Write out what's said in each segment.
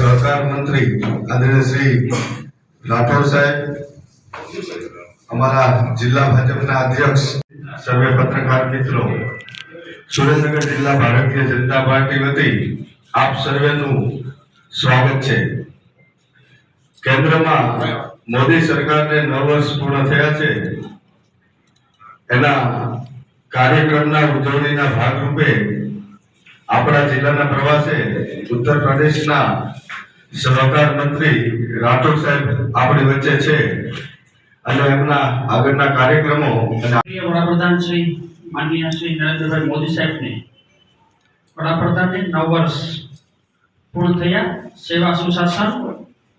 सहकार मंत्री आदरणीय श्री राठौर साहेब, हमारा जिला भाजपा अध्यक्ष, सर्वे पत्रकार मित्रों, सुरेन्द्रनगर जिला भारतीय जनता पार्टी वती आप सर्वेનું સ્વાગત છે। કેન્દ્રમાં મોદી સરકારને 9 વર્ષ પૂર્ણ થયા છે। એના કાર્યક્રમના ઉજવણીના ભાગરૂપે આપણા જિલ્લાના પ્રવાસે ઉત્તર પ્રદેશના સહકાર મંત્રી રાઠોડ સાહેબ આપણી વચ્ચે છે અને એમના આગળના કાર્યક્રમો વડાપ્રધાન શ્રી માનનીય શ્રી નરેન્દ્રભાઈ મોદી સાહેબને વડાપ્રધાનને 9 વર્ષ પૂર્ણ થયા। સેવા સુશાસન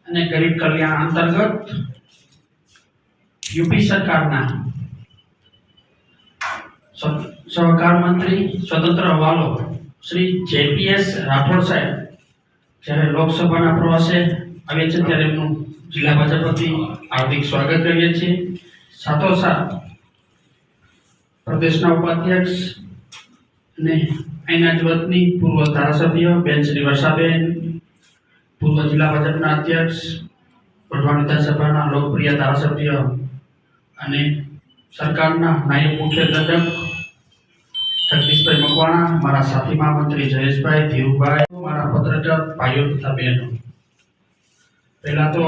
અને ગરીબ કલ્યાણ અંતર્ગત યુપી સરકારના સહકાર મંત્રી સ્વતંત્ર હવાલો શ્રી જેપીએસ રાઠોડ સાહેબ જ્યારે લોકસભાના પ્રવાસે આવ્યા છે ત્યારે એમનું જિલ્લા ભાજપ વતી હાર્દિક સ્વાગત કરીએ છીએ। સાથોસાથ પ્રદેશના ઉપાધ્યક્ષ અને અહીંના જ વતની પૂર્વ ધારાસભ્ય બેન શ્રી વર્ષાબેન, પૂર્વ જિલ્લા ભાજપના અધ્યક્ષ, વઢવાણ વિધાનસભાના લોકપ્રિય ધારાસભ્ય અને સરકારના નાયબ મુખ્ય દંડક જગદીશભાઈ મકવાણા, મારા સાથી મહામંત્રી જયેશભાઈ, ધીરુભાઈ, મારા પત્રકાર ભાઈઓ તથા બહેનો, પહેલા તો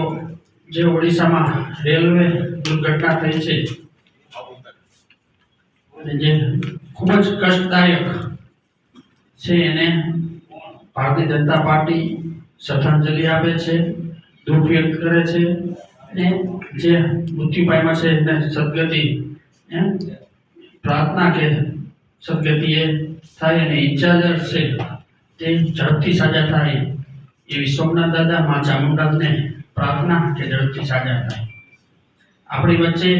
જે ઓડિશામાં રેલવે દુર્ઘટના થઈ છે અને જે ખૂબ જ કષ્ટદાયક છે એને ભારતીય જનતા પાર્ટી શ્રદ્ધાંજલિ આપે છે, દુઃખ વ્યક્ત કરે છે અને જે મૃત્યુ પામ્યા છે એને સદગતિ પ્રાર્થના કે સદગતિએ થાય અને ઈચ્છા છે તે ઝડપથી સાજા થાય એવી સોમનાથ દાદા મા ચામુંડાને પ્રાર્થના કે ઝડપથી સાજા થાય। આપણી વચ્ચે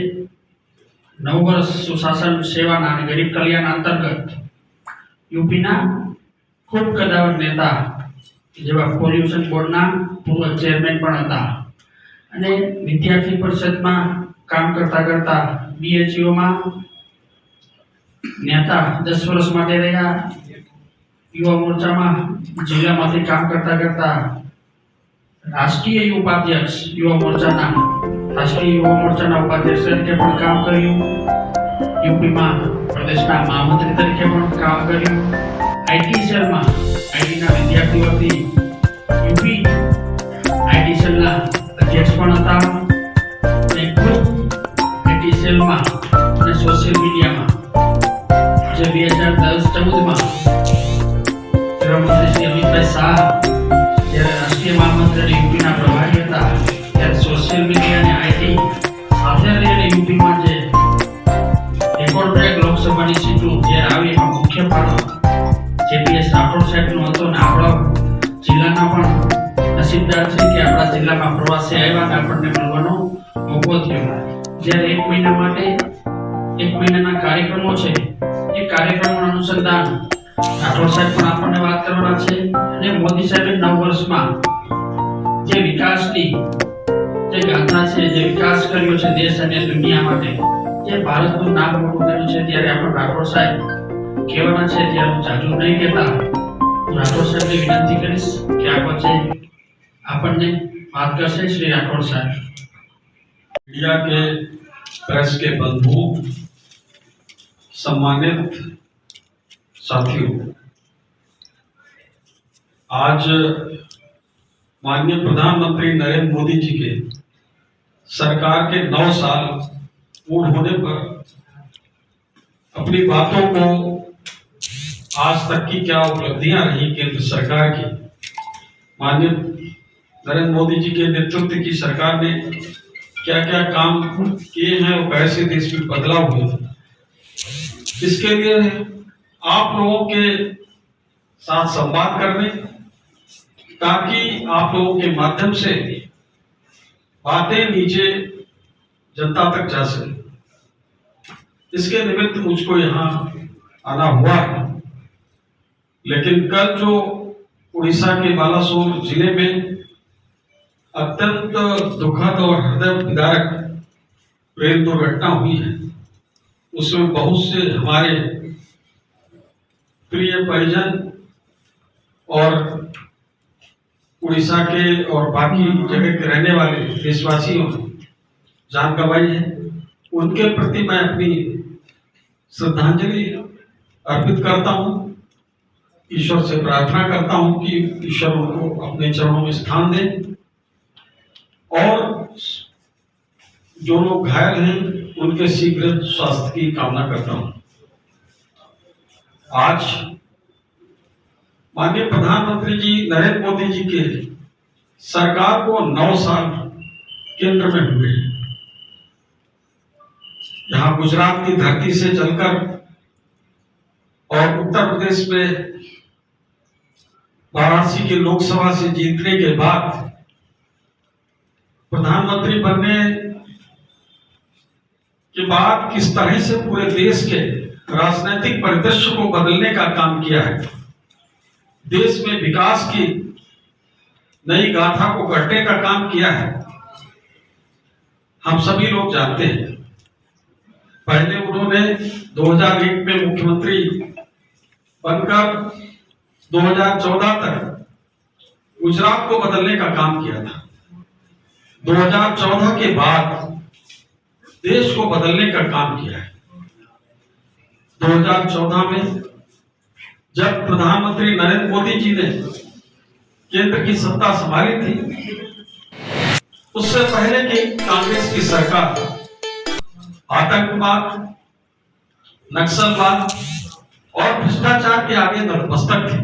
9 વર્ષ સુશાસન સેવાના અને ગરીબ કલ્યાણ અંતર્ગત યુપીના ખૂબ કદાવર નેતા જેવા પોલ્યુશન બોર્ડના પૂર્વ ચેરમેન પણ હતા અને વિદ્યાર્થી પરિષદમાં કામ કરતા બીએચયુમાં નેતા 10 વર્ષ માટે રહ્યા। યુવા મોરચામાં જિલ્લામાંથી કામ કરતા રાષ્ટ્રીય ઉપાધ્યક્ષ યુવા મોરચાના ઉપાધ્યક્ષ તરીકે પણ કામ કર્યું। યુપીમાં પ્રદેશના મહામંત્રી તરીકે પણ કામ કર્યું। આઈટી સેલમાં આઈટીના વિદ્યાર્થીઓ વતી યુપી આઈટી સેલના અધ્યક્ષ પણ હતા અને ખૂબ આઈટી સેલમાં અને સોશિયલ મીડિયામાં જે 2010-14માં ગૃહમંત્રી શ્રી અમિતભાઈ શાહ જ્યારે રાષ્ટ્રીય મહામંત્રી યુપીના પ્રભારી હતા ત્યારે સોશિયલ મીડિયા અને આઈટી સાથે લઈને યુપીમાં જે રેકોર્ડ બ્રેક લોકસભાની સીટો જ્યારે આવી એમાં મુખ્ય ફાળો જેપીએસ રાઠોડ સાહેબનો હતો અને આપણા જિલ્લાના પણ નસીબદાર છે કે આપણા જિલ્લામાં પ્રવાસે આવ્યા અને આપણને મળવાનો મોકો થયો। જ્યારે 1 મહિના માટે 1 મહિનાના કાર્યક્રમો છે એ કાર્યક્રમોનું અનુસંધાન રાઠોડ સાહેબ પણ આપણને વાત કરવાના છે અને મોદી સાહેબે 9 વર્ષમાં જે વિકાસની જે ગાથા છે, જે વિકાસ કર્યો છે દેશ અને દુનિયા માટે, જે ભારતનું નામ મોટું કર્યું છે, ત્યારે આપણે રાઠોડ સાહેબ કહેવાના છે ત્યારે હું જાજુ નહીં કહેતા રાઠોડ સાહેબને વિનંતી કરીશ કે આ વચ્ચે આપણને વાત કરશે શ્રી રાઠોડ સાહેબ। मीडिया के प्रेस के बंधु, सम्मानित साथियों, आज माननीय प्रधानमंत्री नरेंद्र मोदी जी के सरकार के 9 साल पूर्ण होने पर अपनी बातों को आज तक की क्या उपलब्धियां रही केंद्र सरकार की, माननीय नरेंद्र मोदी जी के नेतृत्व की सरकार ने क्या क्या काम किए हैं और कैसे देश में बदलाव हुए, इसके लिए आप लोगों के साथ संवाद करने ताकि आप लोगों के माध्यम से बातें नीचे जनता तक जा सके, इसके निमित्त मुझको यहाँ आना हुआ है। लेकिन कल जो उड़ीसा के बालासोर जिले में अत्यंत दुखद और हृदय विदारक रेल दुर्घटना हुई है, उसमें बहुत से हमारे प्रिय परिजन और उड़ीसा के और बाकी जगह के रहने वाले देशवासियों ने जान गंवाई है, उनके प्रति मैं अपनी श्रद्धांजलि अर्पित करता हूँ। ईश्वर से प्रार्थना करता हूँ कि ईश्वर उनको अपने चरणों में स्थान दे, और जो लोग घायल हैं उनके शीघ्र स्वास्थ्य की कामना करता हूँ। आज माननीय प्रधानमंत्री जी नरेंद्र मोदी जी के सरकार को 9 साल केंद्र में हुए हैं। यहाँ गुजरात की धरती से चलकर और उत्तर प्रदेश में वाराणसी के लोकसभा से जीतने के बाद प्रधानमंत्री बनने के बाद किस तरह से पूरे देश के राजनीतिक परिदृश्य को बदलने का काम किया है, देश में विकास की नई गाथा को गढ़ने का काम किया है, हम सभी लोग जानते हैं। पहले उन्होंने 2001 में मुख्यमंत्री बनकर 2014 तक गुजरात को बदलने का काम किया था। 2014 के बाद देश को बदलने का काम किया है। 2014 में जब प्रधानमंत्री नरेंद्र मोदी जी ने केंद्र की सत्ता संभाली थी, उससे पहले की कांग्रेस की सरकार आतंकवाद, नक्सलवाद और भ्रष्टाचार के आगे नतमस्तक थी,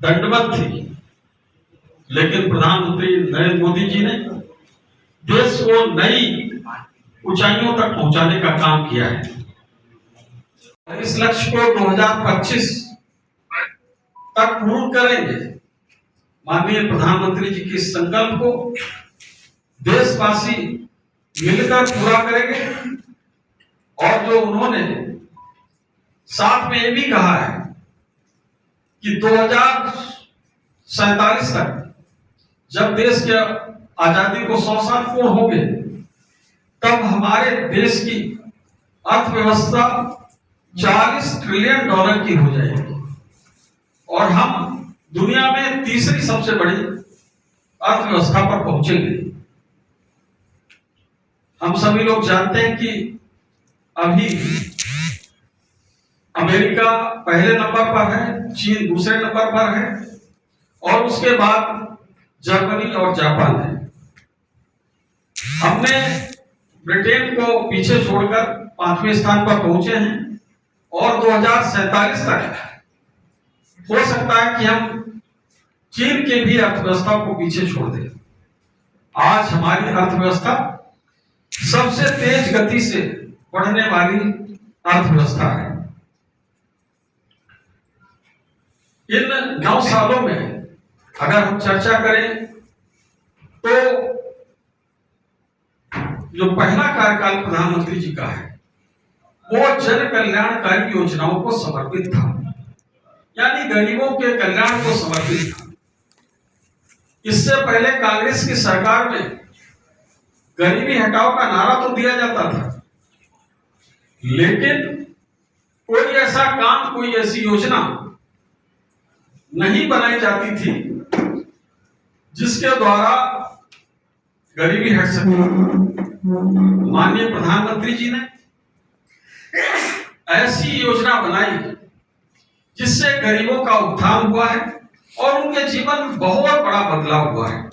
दंडवत थी। लेकिन प्रधानमंत्री नरेंद्र मोदी जी ने देश को नई ऊंचाइयों तक पहुंचाने का काम किया है। इस लक्ष्य को 2025 तक पूर्ण करेंगे। माननीय प्रधानमंत्री जी के संकल्प को देशवासी मिलकर पूरा करेंगे। और जो उन्होंने साथ में ये भी कहा है कि 2047 तक जब देश के आजादी को 100 साल पूर्ण होंगे, तब हमारे देश की अर्थव्यवस्था $40 ट्रिलियन की हो जाएगी और हम दुनिया में तीसरी सबसे बड़ी अर्थव्यवस्था पर पहुंचेंगे। हम सभी लोग जानते हैं कि अभी अमेरिका पहले नंबर पर है, चीन दूसरे नंबर पर है और उसके बाद जर्मनी और जापान है। हमने ब्रिटेन को पीछे छोड़कर 5वें स्थान पर पहुंचे हैं और 2047 तक हो सकता है कि हम चीन के भी अर्थव्यवस्था को पीछे छोड़ दें। आज हमारी अर्थव्यवस्था सबसे तेज गति से बढ़ने वाली अर्थव्यवस्था है। इन 9 सालों में अगर हम चर्चा करें तो जो पहला कार्यकाल प्रधानमंत्री जी का है वो जन कल्याणकारी योजनाओं को समर्पित था, यानी गरीबों के कल्याण को समर्पित था। इससे पहले कांग्रेस की सरकार में गरीबी हटाओ का नारा तो दिया जाता था, लेकिन कोई ऐसा काम, कोई ऐसी योजना नहीं बनाई जाती थी जिसके द्वारा गरीबी हट सके। माननीय प्रधानमंत्री जी ने ऐसी योजना बनाई जिससे गरीबों का उत्थान हुआ है और उनके जीवन में बहुत बड़ा बदलाव हुआ है।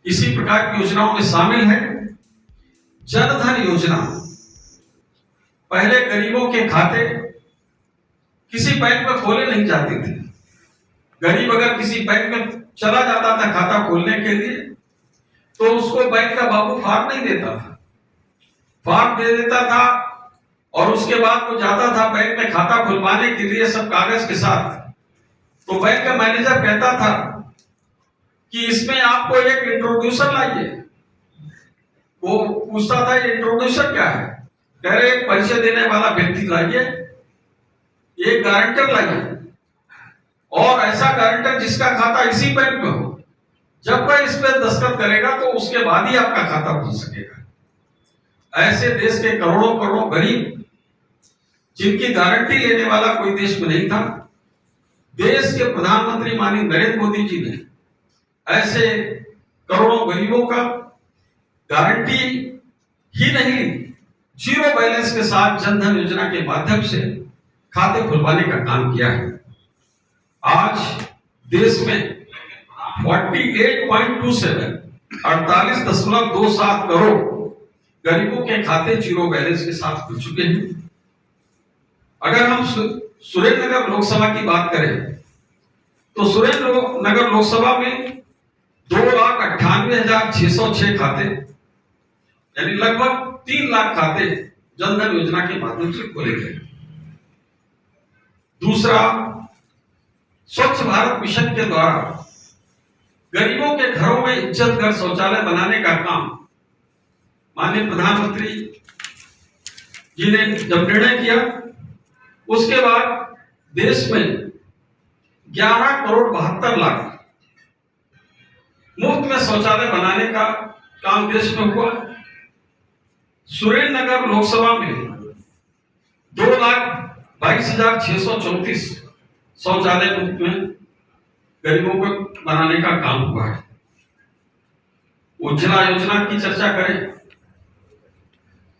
इसी प्रकार की योजनाओं में शामिल है जनधन योजना। पहले गरीबों के खाते किसी बैंक में खोले नहीं जाते थे। गरीब अगर किसी बैंक में चला जाता था खाता खोलने के लिए तो उसको बैंक का बाबू फॉर्म नहीं देता था, फॉर्म दे देता था और उसके बाद वो जाता था बैंक में खाता खुलवाने के लिए सब कागज के साथ। तो बैंक का मैनेजर कहता था कि इसमें आपको एक इंट्रोड्यूसर लाइए। वो पूछता था ये इंट्रोड्यूसर क्या है? कह रहे एक परिचय देने वाला व्यक्ति लाइए, एक गारंटर लाइए और ऐसा गारंटर जिसका खाता इसी बैंक में हो। जब वह इस पर दस्तखत करेगा तो उसके बाद ही आपका खाता खुल सकेगा। ऐसे देश के करोड़ों करोड़ों गरीब जिनकी गारंटी लेने वाला कोई देश में नहीं था, देश के प्रधानमंत्री माननीय नरेंद्र मोदी जी ने ऐसे करोड़ों गरीबों का गारंटी ही नहीं ली, जीरो बैलेंस के साथ जनधन योजना के माध्यम से खाते खुलवाने का काम किया है। आज देश में 48.27 48.27 करोड़ गरीबों के खाते जीरो बैलेंस के साथ खुल चुके हैं। अगर हम सुरेंद्रनगर लोकसभा की बात करें तो सुरेंद्रनगर लोकसभा में 2,98,606 खाते यानी लगभग 3 लाख खाते जनधन योजना के माध्यम से खोले गए। दूसरा, स्वच्छ भारत मिशन के द्वारा गरीबों के घरों में इज्जत घर शौचालय बनाने का काम माननीय प्रधानमंत्री जी ने जब निर्णय किया, उसके बाद देश में 11,72,00,000 मुफ्त में शौचालय बनाने का काम देश में हुआ। सुरेंद्रनगर लोकसभा में 2,22,634 शौचालय मुफ्त में गरीबों को बनाने का काम हुआ है। उज्ज्वला योजना की चर्चा करें,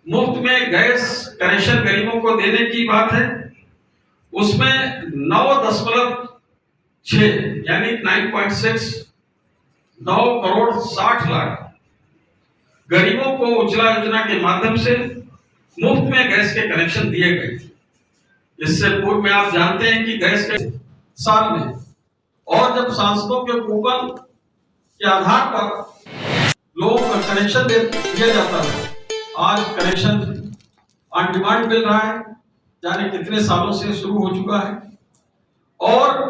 मुफ्त में गैस कनेक्शन गरीबों को देने की बात है, उसमें 9.6 यानी 9.6 9,60,00,000 गरीबों को उज्ज्वला योजना के माध्यम से मुफ्त में गैस के कनेक्शन दिए गए। इससे पूर्व में आप जानते हैं कि गैस के साल में और जब सांसदों के कूपन के आधार पर लोगों को कनेक्शन दिया जाता है, आज कनेक्शन ऑन डिमांड मिल रहा है, जाने कितने सालों से शुरू हो चुका है। और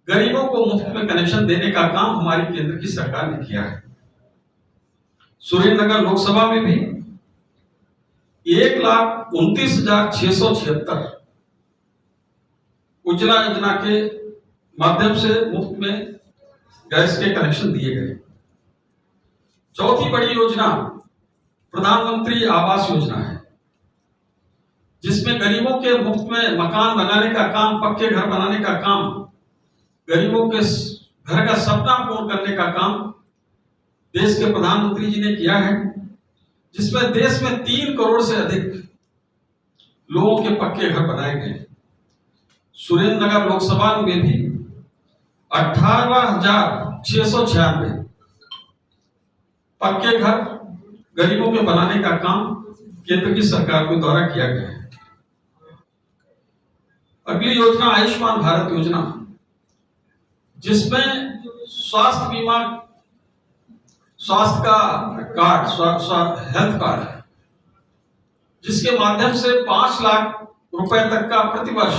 गरीबों को मुफ्त में कनेक्शन देने का काम हमारी केंद्र की सरकार ने किया है। सुरेंद्रनगर लोकसभा में भी 1,29,676 उज्ज्वला योजना के माध्यम से मुफ्त में गैस के कनेक्शन दिए गए। चौथी बड़ी योजना प्रधानमंत्री आवास योजना है, जिसमें गरीबों के मुफ्त में मकान बनाने का काम, पक्के घर बनाने का काम, गरीबों के घर का सपना पूर्ण करने का काम देश के प्रधानमंत्री जी ने किया है, जिसमें देश में 3 करोड़ से अधिक लोगों के पक्के घर बनाए गए। सुरेंद्रनगर लोकसभा में भी 18,696 पक्के घर गरीबों के बनाने का काम केंद्र की सरकार के द्वारा किया गया है। अगली योजना आयुष्मान भारत योजना, जिसमें स्वास्थ्य बीमा, स्वास्थ्य का कार्ड, हेल्थ कार्ड है, जिसके माध्यम से 5 लाख रुपए तक का प्रतिवर्ष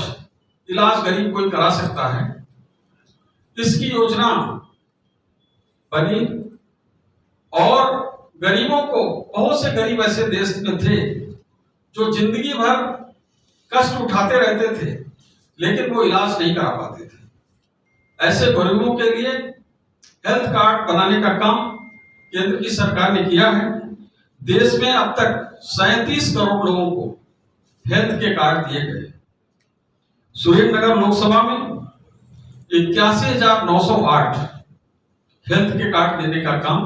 इलाज गरीब कोई करा सकता है। इसकी योजना बनी और गरीबों को, बहुत से गरीब ऐसे देश में थे जो जिंदगी भर कष्ट उठाते रहते थे लेकिन वो इलाज नहीं करा पाते थे। ऐसे गरीबों के लिए हेल्थ कार्ड बनाने का काम केंद्र की सरकार ने किया है। देश में अब तक 37 करोड़ लोगों को हेल्थ के कार्ड दिए गए। सुरेंद्रनगर लोकसभा में 81,908 हेल्थ के कार्ड देने का काम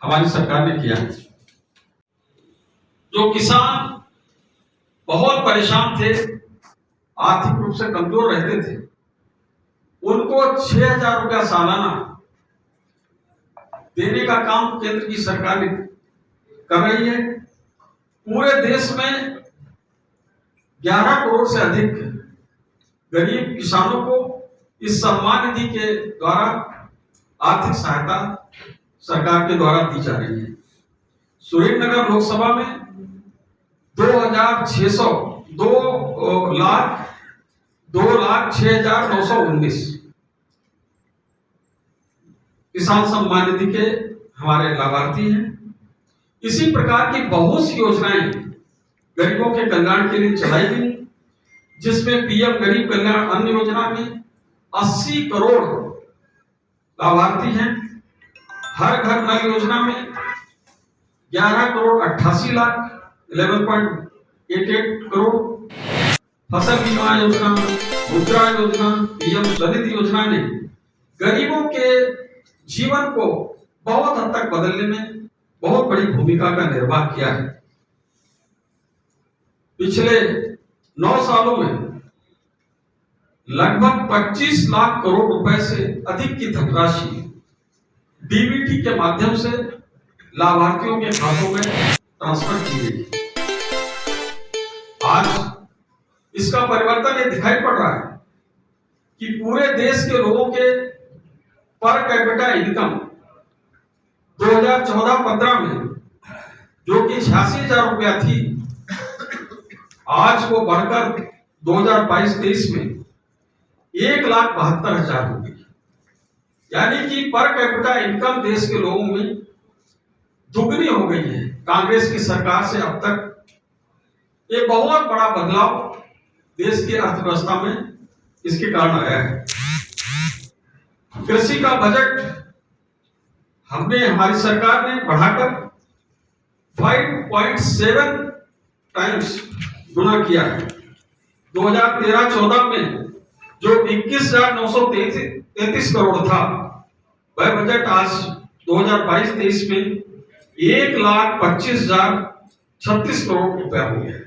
हमारी सरकार ने किया है। जो किसान बहुत परेशान थे, आर्थिक रूप से कमजोर रहते थे, उनको 6,000 रुपया सालाना देने का काम केंद्र की सरकार ने कर रही है। पूरे देश में 11 करोड़ से अधिक गरीब किसानों को इस सम्मान निधि के द्वारा आर्थिक सहायता सरकार के द्वारा दी जा रही है। सुरेंद्रनगर लोकसभा में 2,06,919 किसान सम्मान निधि के हमारे लाभार्थी हैं। इसी प्रकार की बहुत सी योजनाएं गरीबों के कल्याण के लिए चलाई गई, जिसमें पीएम गरीब कल्याण अन्न योजना में 80 करोड़ लाभार्थी हैं। हर घर नल योजना में 11 करोड़ 88 लाख 11.88 करोड़, फसल बीमा योजना, मुद्रा योजना, पीएम स्वनिधि योजना ने गरीबों के जीवन को बहुत हद तक बदलने में बहुत बड़ी भूमिका का निर्वाह किया है। पिछले 9 सालों में लगभग 25 लाख करोड़ रुपए से अधिक की धनराशि डीबीटी के माध्यम से लाभार्थियों के खातों में ट्रांसफर की गई। आज इसका परिवर्तन ये दिखाई पड़ रहा है कि पूरे देश के लोगों के पर कैपिटा इनकम 2014-15 में जो कि 86,000 रुपया थी, आज वो बढ़कर 2022-23 में 1,72,000 हो गई। यानी कि पर कैपिटा इनकम देश के लोगों में दुगनी हो गई है। कांग्रेस की सरकार से अब तक ये बहुत बड़ा बदलाव देश की अर्थव्यवस्था में इसके कारण आया है। कृषि का बजट हमारी सरकार ने बढ़ाकर 5.7 टाइम्स गुना किया है। 2013-14 में जो 21,933 करोड़ था, वह बजट आज 2022-23 में 1,25,036 करोड़ रुपया हो गया है।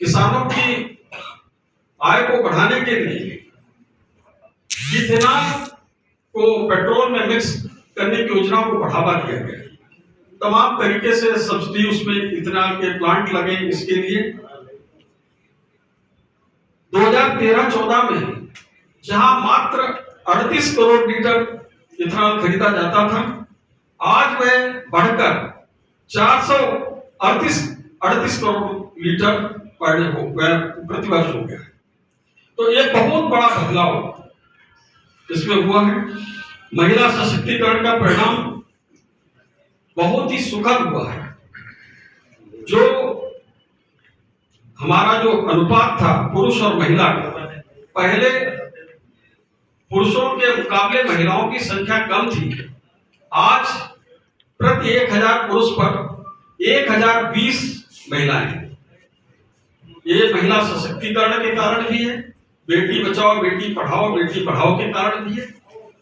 किसानों की आय को बढ़ाने के लिए इथेनॉल को पेट्रोल में मिक्स करने की योजना को बढ़ावा दिया गया। तमाम तरीके से सब्सिडी उसमें इथेनॉल के प्लांट लगे। इसके लिए 2013-14 में जहां मात्र 38 करोड़ लीटर इथेनॉल खरीदा जाता था, आज वह बढ़कर 438 करोड़ लीटर प्रतिवर्ष हो गया। तो ये बहुत बड़ा बदलाव इसमें हुआ है। महिला सशक्तिकरण का परिणाम बहुत ही सुखद हुआ है। जो हमारा जो अनुपात था पुरुष और महिला का, पहले पुरुषों के मुकाबले महिलाओं की संख्या कम थी। आज प्रति 1,000 पुरुष पर 1,020 महिलाएं। ये महिला सशक्तिकरण के कारण भी है, बेटी बचाओ बेटी पढ़ाओ के कारण भी है।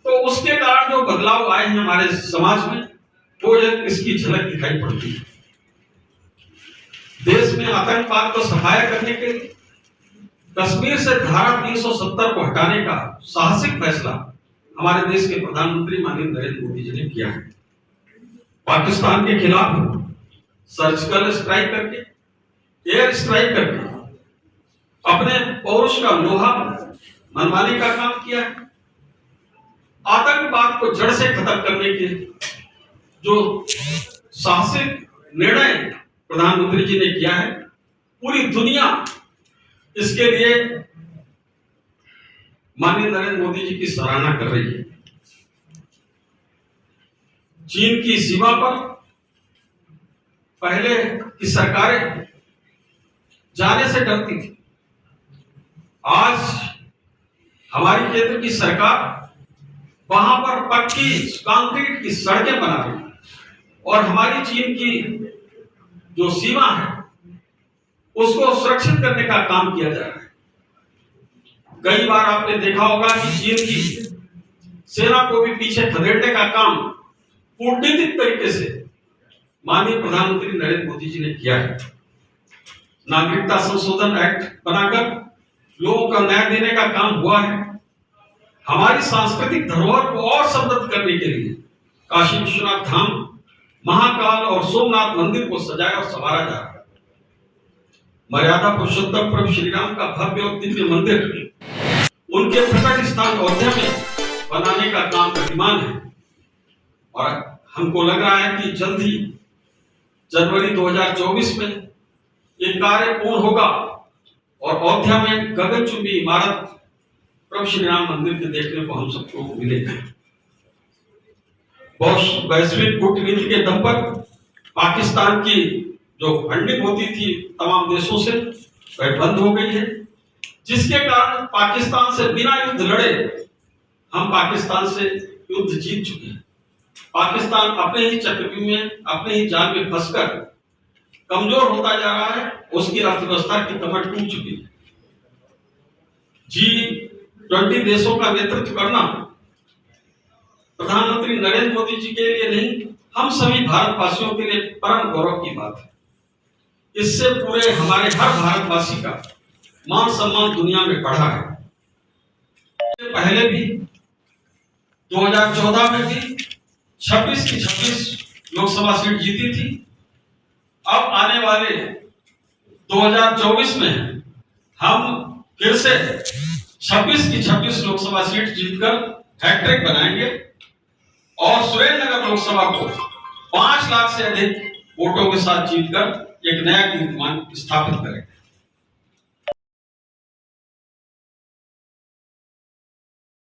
तो उसके कारण जो बदलाव आए हैं हमारे समाज में, वो इसकी झलक दिखाई पड़ती है। देश में आतंकवाद को सफाया करने के लिए कश्मीर से धारा 370 को हटाने का साहसिक फैसला हमारे देश के प्रधानमंत्री माननीय नरेंद्र मोदी जी ने किया है। पाकिस्तान के खिलाफ सर्जिकल स्ट्राइक करके, एयर स्ट्राइक करके अपने पौरुष का लोहा मनवाने का काम किया है। आतंकवाद को जड़ से खत्म करने के जो साहसिक निर्णय प्रधानमंत्री जी ने किया है, पूरी दुनिया इसके लिए माननीय नरेंद्र मोदी जी की सराहना कर रही है। चीन की सीमा पर पहले की सरकारें जाने से डरती थी। आज हमारी केंद्र की सरकार वहां पर पक्की कंक्रीट की सड़कें बना रही है और हमारी चीन की जो सीमा है उसको सुरक्षित करने का काम किया जा रहा है। कई बार आपने देखा होगा कि चीन की सेना को भी पीछे खदेड़ने का काम कूटनीतिक तरीके से माननीय प्रधानमंत्री नरेंद्र मोदी जी ने किया है। नागरिकता संशोधन एक्ट बनाकर लोगों का न्याय देने का काम हुआ है। हमारी सांस्कृतिक धरोहर को और समृद्ध करने के लिए काशी विश्वनाथ धाम, महाकाल और सोमनाथ मंदिर को सजाया और संवारा जा रहा है। मर्यादा पुरुषोत्तम प्रभु श्री राम का भव्य और दिव्य मंदिर उनके प्रकट स्थान अयोध्या में बनाने का काम गतिमान है और हमको लग रहा है कि जल्द ही जनवरी 2024 में ये कार्य पूर्ण होगा और अयोध्या में गगनचुंबी इमारत प्रभु श्री राम मंदिर के देखने को हम सबको मिलेगा। वैश्विक कूटनीति के दम पर पाकिस्तान की जो फंडिंग होती थी तमाम देशों से, वह बंद हो गई है, जिसके कारण पाकिस्तान से बिना युद्ध लड़े हम पाकिस्तान से युद्ध जीत चुके हैं। पाकिस्तान अपने ही चक्रव्यूह में, अपने ही जाल में फंसकर कमजोर होता जा रहा है, उसकी अर्थव्यवस्था की कमर टूट चुकी है। G20 देशों का नेतृत्व करना प्रधानमंत्री नरेंद्र मोदी जी के लिए नहीं, हम सभी भारतवासियों के लिए परम गौरव की बात है। इससे पूरे हमारे हर भारतवासी का मान सम्मान दुनिया में बढ़ा है। पहले भी 2014 में भी 26 की 26 लोकसभा सीट जीती थी। अब आने वाले 2024 में हम फिर से 26 की 26 लोकसभा सीट जीतकर हैट्रिक बनाएंगे और सुरेंद्रनगर लोकसभा को 5 लाख से अधिक वोटों के साथ जीतकर एक नया कीर्तिमान स्थापित करेंगे।